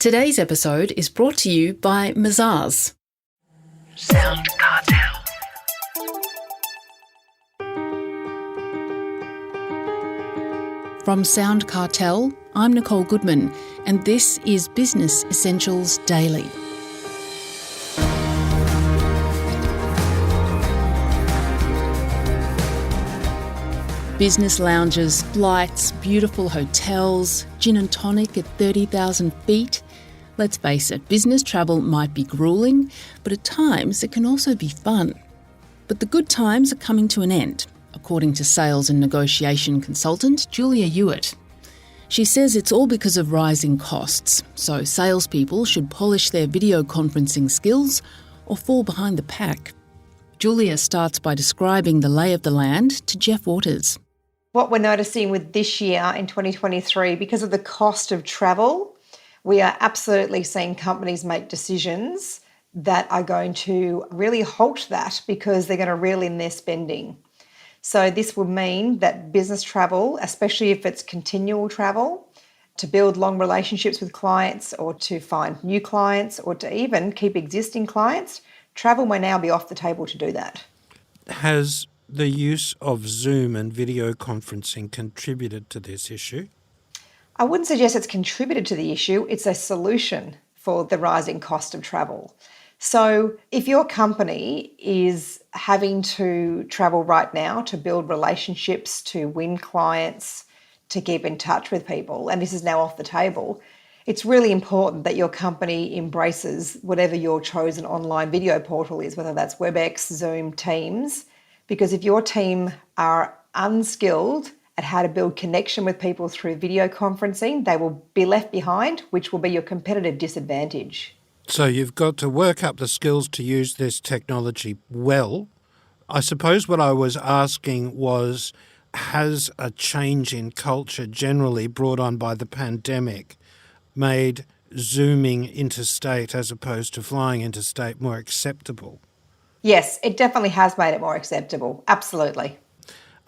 Today's episode is brought to you by Mazars. SoundCartel. From SoundCartel, I'm Nicole Goodman, and this is Business Essentials Daily. Business lounges, flights, beautiful hotels, gin and tonic at 30,000 feet. Let's face it, business travel might be gruelling, but at times it can also be fun. But the good times are coming to an end, according to sales and negotiation consultant Julia Ewert. She says it's all because of rising costs, so salespeople should polish their video conferencing skills or fall behind the pack. Julia starts by describing the lay of the land to Jeff Waters. What we're noticing with this year in 2023, because of the cost of travel, we are absolutely seeing companies make decisions that are going to really halt that because they're going to reel in their spending. So this would mean that business travel, especially if it's continual travel, to build long relationships with clients or to find new clients or to even keep existing clients, travel may now be off the table to do that. Has the use of Zoom and video conferencing contributed to this issue? I wouldn't suggest it's contributed to the issue. It's a solution for the rising cost of travel. So if your company is having to travel right now to build relationships, to win clients, to keep in touch with people, and this is now off the table, it's really important that your company embraces whatever your chosen online video portal is, whether that's WebEx, Zoom, Teams, because if your team are unskilled at how to build connection with people through video conferencing, they will be left behind, which will be your competitive disadvantage. So you've got to work up the skills to use this technology well. I suppose what I was asking was, has a change in culture generally brought on by the pandemic made Zooming interstate as opposed to flying interstate more acceptable? Yes, it definitely has made it more acceptable. Absolutely.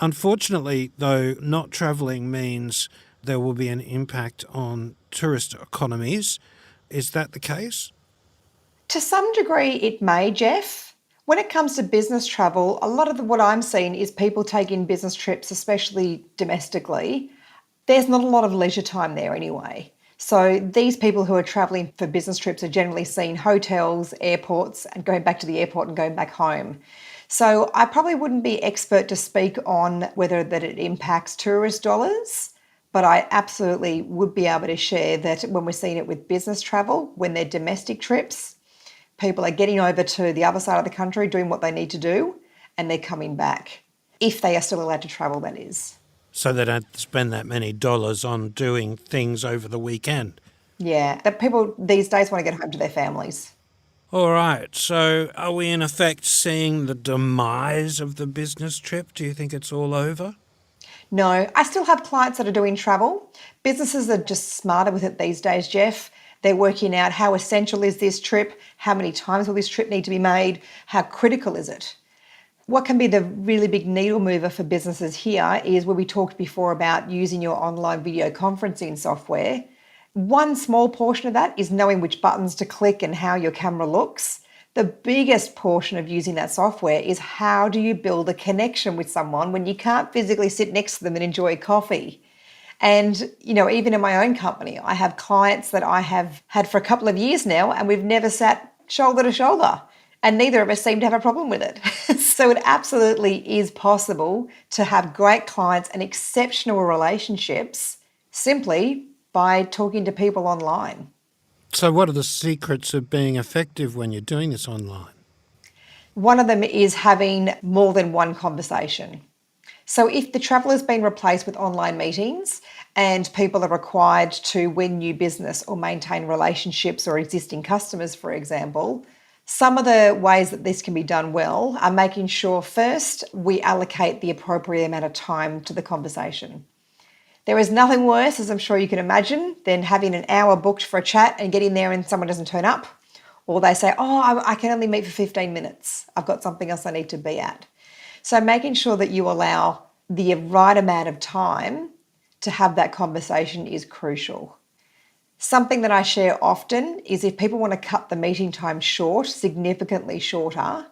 Unfortunately, though, not travelling means there will be an impact on tourist economies. Is that the case? To some degree, it may, Jeff. When it comes to business travel, a lot of what I'm seeing is people taking business trips, especially domestically. There's not a lot of leisure time there anyway. So these people who are travelling for business trips are generally seeing hotels, airports, and going back to the airport and going back home. So I probably wouldn't be expert to speak on whether that it impacts tourist dollars, but I absolutely would be able to share that when we're seeing it with business travel, when they're domestic trips, people are getting over to the other side of the country, doing what they need to do, and they're coming back, if they are still allowed to travel, that is. So they don't spend that many dollars on doing things over the weekend. Yeah, that people these days want to get home to their families. All right, so are we in effect seeing the demise of the business trip? Do you think it's all over? No, I still have clients that are doing travel. Businesses are just smarter with it these days, Jeff. They're working out how essential is this trip, how many times will this trip need to be made, how critical is it. What can be the really big needle mover for businesses here is where we talked before about using your online video conferencing software. One small portion of that is knowing which buttons to click and how your camera looks. The biggest portion of using that software is how do you build a connection with someone when you can't physically sit next to them and enjoy coffee. And, even in my own company, I have clients that I have had for a couple of years now and we've never sat shoulder to shoulder and neither of us seem to have a problem with it. So it absolutely is possible to have great clients and exceptional relationships simply by talking to people online. So what are the secrets of being effective when you're doing this online? One of them is having more than one conversation. So if the travel has been replaced with online meetings and people are required to win new business or maintain relationships or existing customers, for example, some of the ways that this can be done well are making sure first we allocate the appropriate amount of time to the conversation. There is nothing worse, as I'm sure you can imagine, than having an hour booked for a chat and getting there and someone doesn't turn up. Or they say, I can only meet for 15 minutes. I've got something else I need to be at. So making sure that you allow the right amount of time to have that conversation is crucial. Something that I share often is if people want to cut the meeting time short, significantly shorter,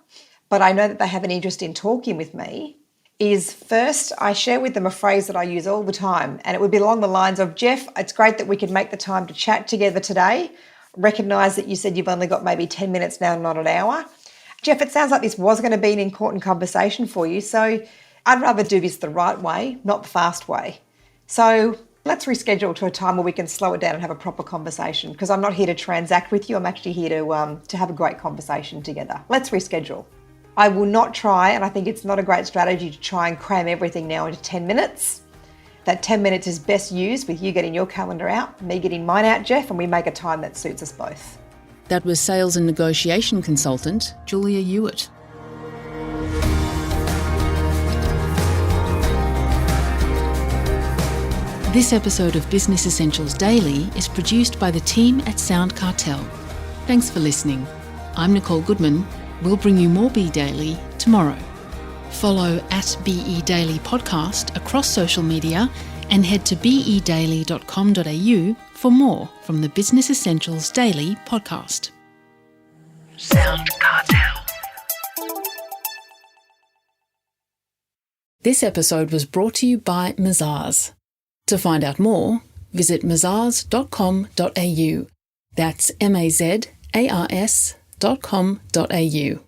but I know that they have an interest in talking with me, is first I share with them a phrase that I use all the time, and it would be along the lines of, Jeff, it's great that we could make the time to chat together today. Recognise that you said you've only got maybe 10 minutes now, not an hour. Jeff, it sounds like this was going to be an important conversation for you, so I'd rather do this the right way, not the fast way. So let's reschedule to a time where we can slow it down and have a proper conversation, because I'm not here to transact with you. I'm actually here to have a great conversation together. Let's reschedule. I will not try, and I think it's not a great strategy to try and cram everything now into 10 minutes. That 10 minutes is best used with you getting your calendar out, me getting mine out, Jeff, and we make a time that suits us both. That was sales and negotiation consultant Julia Ewert. This episode of Business Essentials Daily is produced by the team at SoundCartel. Thanks for listening. I'm Nicole Goodman. We'll bring you more Be Daily tomorrow. Follow @BE Daily Podcast across social media and head to bedaily.com.au for more from the Business Essentials Daily podcast. SoundCartel. This episode was brought to you by Mazars. To find out more, visit mazars.com.au. That's mazars.com.au.